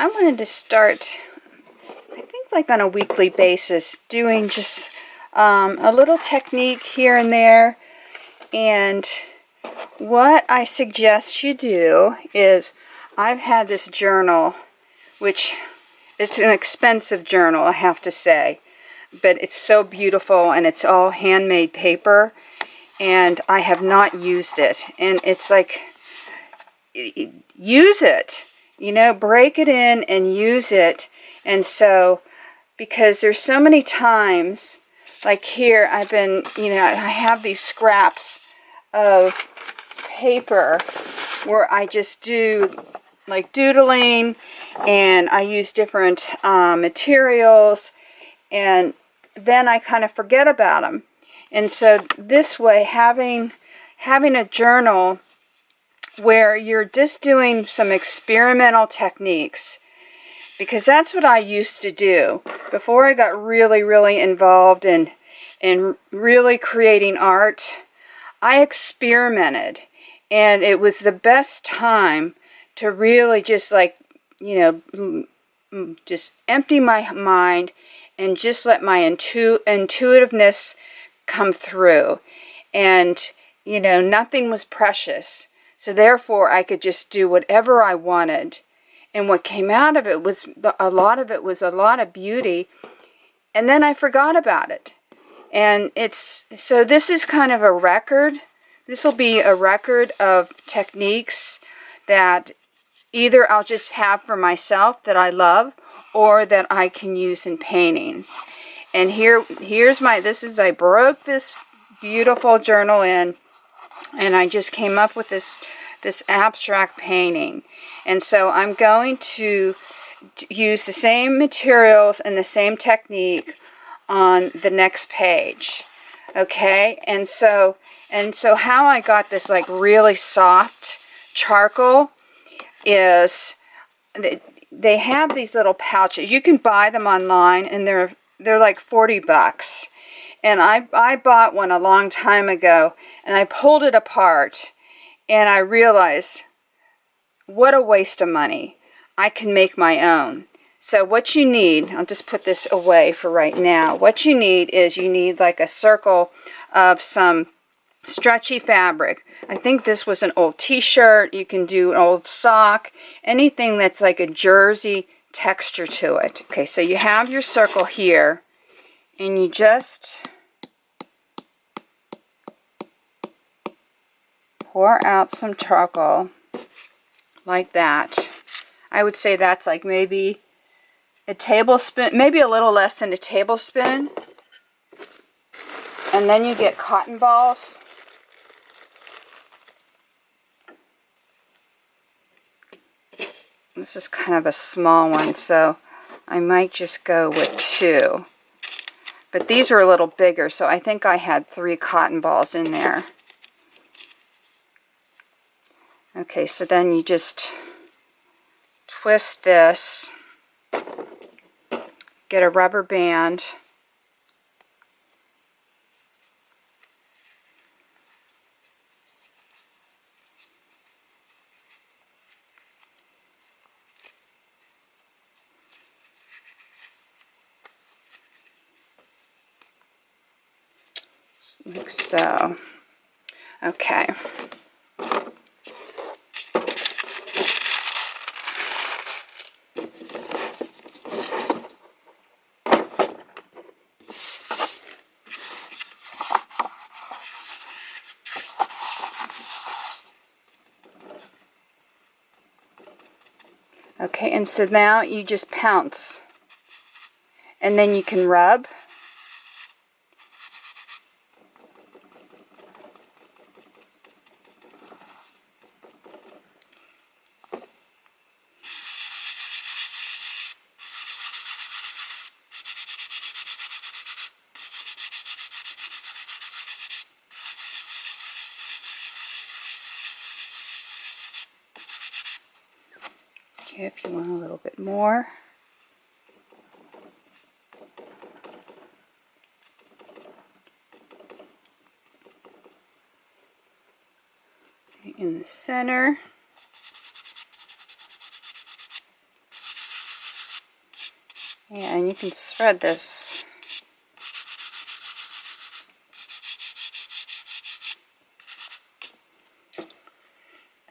I wanted to start, I think like on a weekly basis, doing just a little technique here and there. And what I suggest you do is, I've had this journal, which is an expensive journal, I have to say, but it's so beautiful, and it's all handmade paper, and I have not used it. And it's like, use it, you know, break it in and use it. And so, because there's so many times, like here, I've been, you know, I have these scraps of paper where I just do like doodling, and I use different materials, and then I kind of forget about them. And so this way, having a journal where you're just doing some experimental techniques, because that's what I used to do before I got really involved in really creating art. I experimented, and it was the best time to really just, like, you know, just empty my mind and just let my intuitiveness come through. And, you know, nothing was precious. So therefore, I could just do whatever I wanted. And what came out of it was, a lot of beauty. And then I forgot about it. And so this is kind of a record. This will be a record of techniques that either I'll just have for myself that I love, or that I can use in paintings. And here's I broke this beautiful journal in, and I just came up with this abstract painting. And so I'm going to use the same materials and the same technique on the next page. Okay? And so how I got this like really soft charcoal is, they have these little pouches. You can buy them online, and they're like $40. And I bought one a long time ago, and I pulled it apart, and I realized, what a waste of money. I can make my own. So what you need, I'll just put this away for right now. What you need is, you need like a circle of some stretchy fabric. I think this was an old t-shirt. You can do an old sock, anything that's like a jersey texture to it. Okay, so you have your circle here, and you just pour out some charcoal like that. I would say that's like maybe a tablespoon, maybe a little less than a tablespoon. And then you get cotton balls. This is kind of a small one, so I might just go with 2. But these are a little bigger, so I think I had 3 cotton balls in there. Okay, so then you just twist this, get a rubber band, like so. Okay. Okay, and so now you just pounce, and then you can rub. Okay, if you want a little bit more. In the center. Yeah, and you can spread this.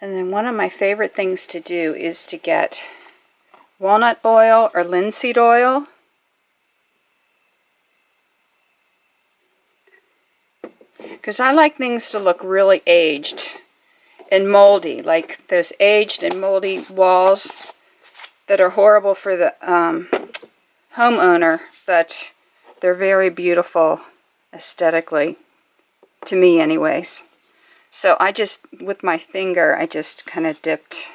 And then one of my favorite things to do is to get walnut oil or linseed oil. Because I like things to look really aged and moldy, like those aged and moldy walls that are horrible for the homeowner, but they're very beautiful aesthetically, to me anyways. So I just, with my finger, I just kind of dipped.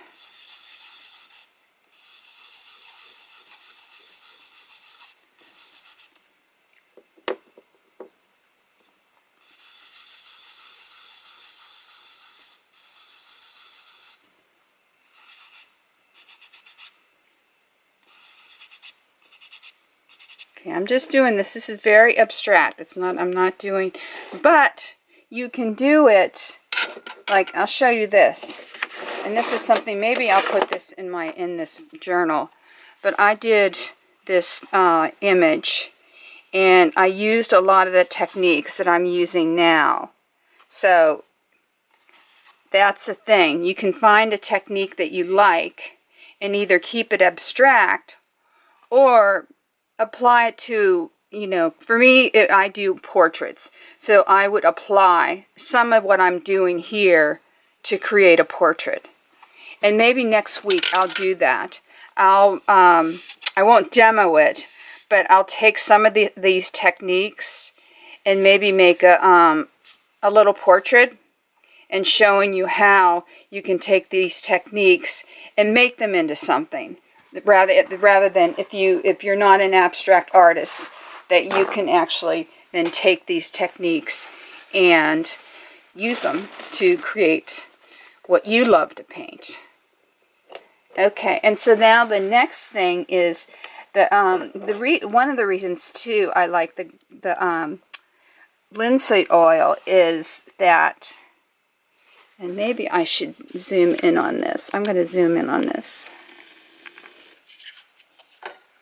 Okay, I'm just doing this. This is very abstract. It's not, I'm not doing, but you can do it, like, I'll show you this. And this is something, maybe I'll put this in this journal. But I did this image, and I used a lot of the techniques that I'm using now. So that's the thing. You can find a technique that you like and either keep it abstract or apply it to, you know, for me, I do portraits. So I would apply some of what I'm doing here to create a portrait. And maybe next week I'll do that. I won't demo it, but I'll take some of these techniques and maybe make a little portrait and showing you how you can take these techniques and make them into something. Rather than if you're not an abstract artist, that you can actually then take these techniques and use them to create what you love to paint. Okay, and so now the next thing is one of the reasons too I like the linseed oil is that, and maybe I should zoom in on this. I'm going to zoom in on this.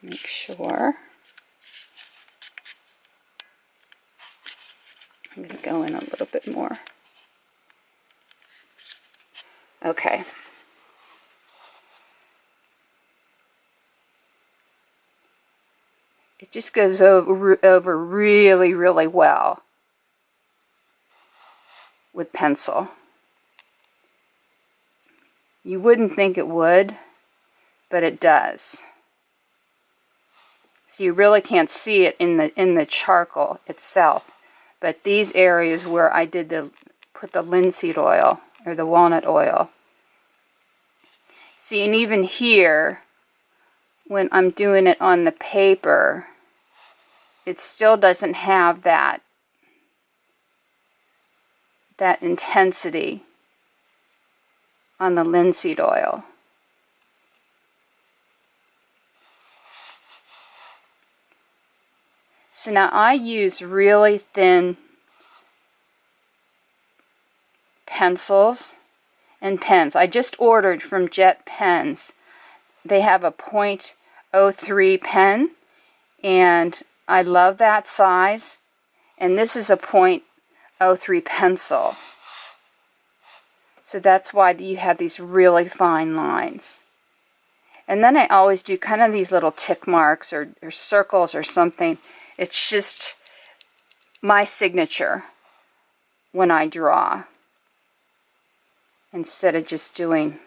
Make sure. I'm going to go in a little bit more. Okay. It just goes over really, really well with pencil. You wouldn't think it would, but it does. So you really can't see it in the charcoal itself. But these areas where I did put the linseed oil or the walnut oil. See, and even here, when I'm doing it on the paper, it still doesn't have that intensity on the linseed oil. So now I use really thin pencils and pens. I just ordered from Jet Pens. They have a .03 pen, and I love that size. And this is a .03 pencil. So that's why you have these really fine lines. And then I always do kind of these little tick marks or circles or something. It's just my signature when I draw, instead of just doing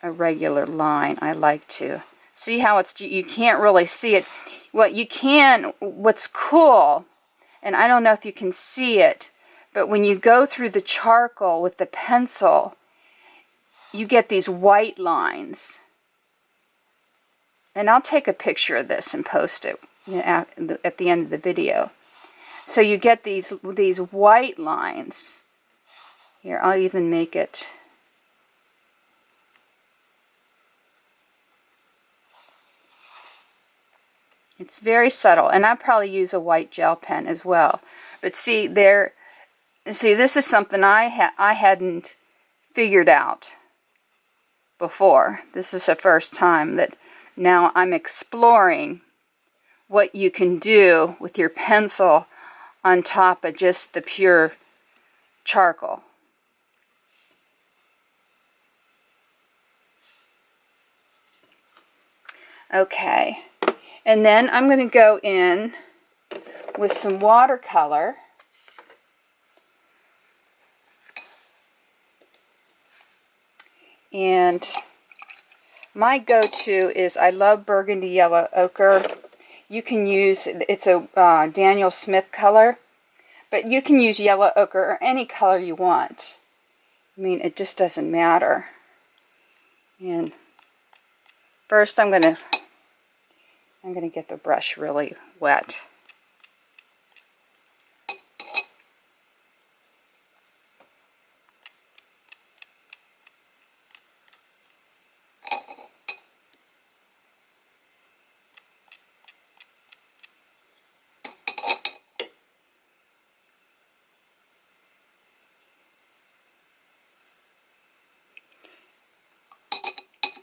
a regular line. I like to see how you can't really see it. What's cool, and I don't know if you can see it, but when you go through the charcoal with the pencil, you get these white lines. And I'll take a picture of this and post it at the end of the video. So you get these white lines. Here, I'll even make it. It's very subtle, and I probably use a white gel pen as well. But see, this is something I hadn't figured out before. This is the first time that Now I'm exploring what you can do with your pencil on top of just the pure charcoal. Okay, and then I'm going to go in with some watercolor. And my go-to is, I love burgundy yellow ochre. You can use, it's a Daniel Smith color, but you can use yellow ochre or any color you want. I mean, it just doesn't matter. And first I'm gonna get the brush really wet.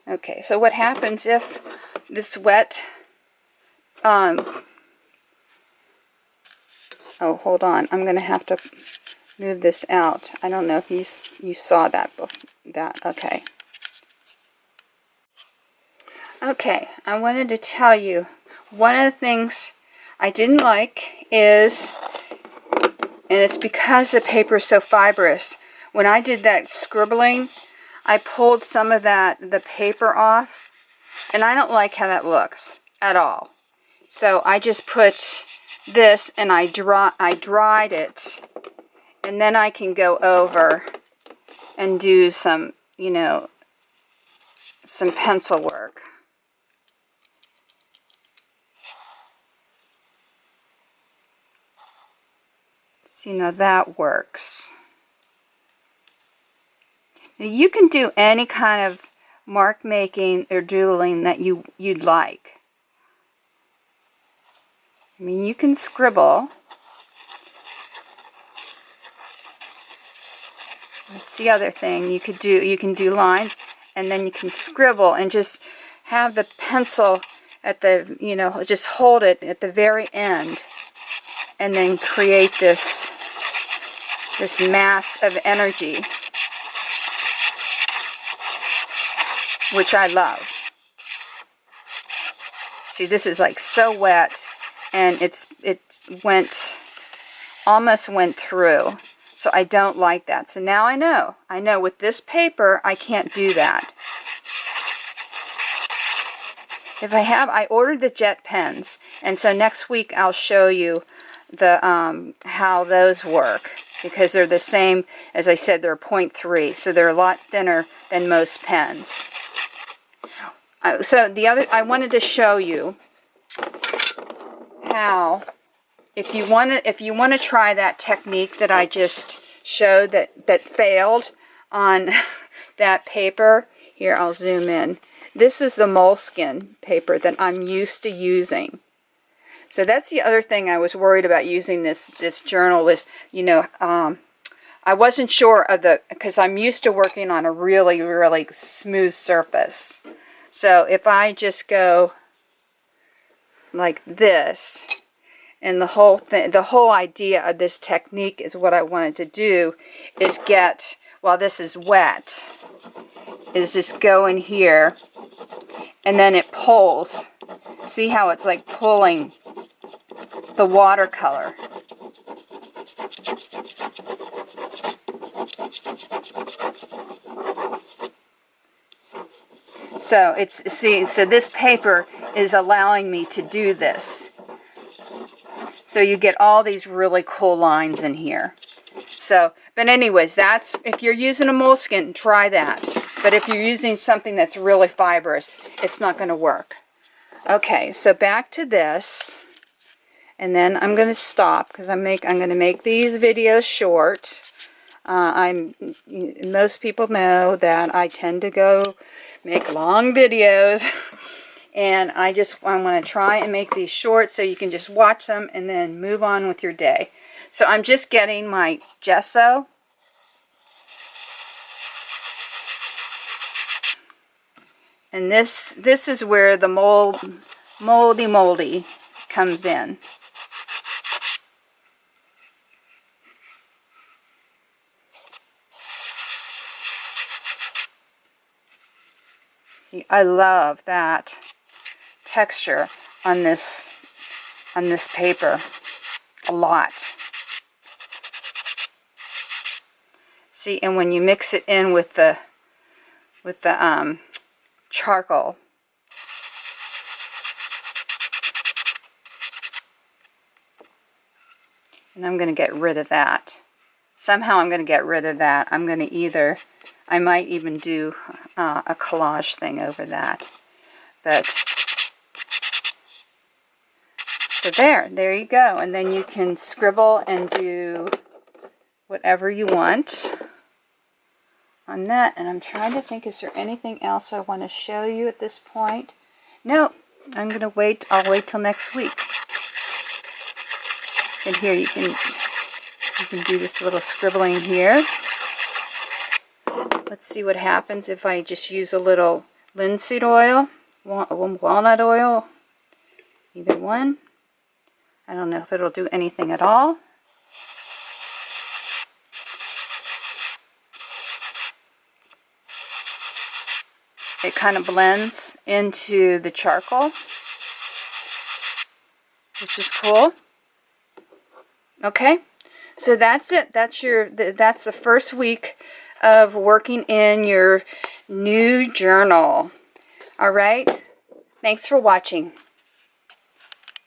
Okay, so what happens if this wet, oh, hold on, I'm going to have to move this out. I don't know if you saw that, okay. Okay, I wanted to tell you, one of the things I didn't like is, and it's because the paper is so fibrous, when I did that scribbling, I pulled some of the paper off, and I don't like how that looks at all. So I just put this and I dried it, and then I can go over and do some, you know, some pencil work. So, you know, that works. Now, you can do any kind of mark making or doodling that you'd like. I mean, you can scribble. That's the other thing you could do. You can do lines, and then you can scribble and just have the pencil at the, you know, just hold it at the very end, and then create this mass of energy, which I love. See, this is like so wet, and it almost went through. So I don't like that. So now I know with this paper I can't do that. If I ordered the jet pens, and so next week I'll show you the how those work, because they're the same, as I said, they're 0.3, so they're a lot thinner than most pens. So I wanted to show you how, if you want to try that technique that I just showed that failed on that paper. Here, I'll zoom in. This is the moleskin paper that I'm used to using. So that's the other thing I was worried about using this journal is, you know, I wasn't sure of because I'm used to working on a really, really smooth surface. So if I just go like this, and the whole idea of this technique is what I wanted to do is get, while this is wet, is just go in here, and then it pulls. See how it's like pulling the watercolor. So so this paper is allowing me to do this. So you get all these really cool lines in here. So, but anyways, that's, if you're using a moleskin, try that. But if you're using something that's really fibrous, it's not going to work. Okay, so back to this. And then I'm going to stop because I'm going to make these videos short. Most people know that I tend to go make long videos. And I want to try and make these short so you can just watch them and then move on with your day. So I'm just getting my gesso. And this is where the moldy comes in. See, I love that texture on this paper a lot. See, and when you mix it in with the charcoal, and I'm going to get rid of that. Somehow I'm going to get rid of that. I'm going to I might even do a collage thing over that. But, so there you go. And then you can scribble and do whatever you want on that. And I'm trying to think, is there anything else I want to show you at this point? No, I'm going to wait. I'll wait till next week. And here you can do this little scribbling here. Let's see what happens if I just use a little linseed oil, walnut oil, either one. I don't know if it'll do anything at all. It kind of blends into the charcoal, which is cool. Okay, so that's it. That's the first week of working in your new journal. All right, thanks for watching.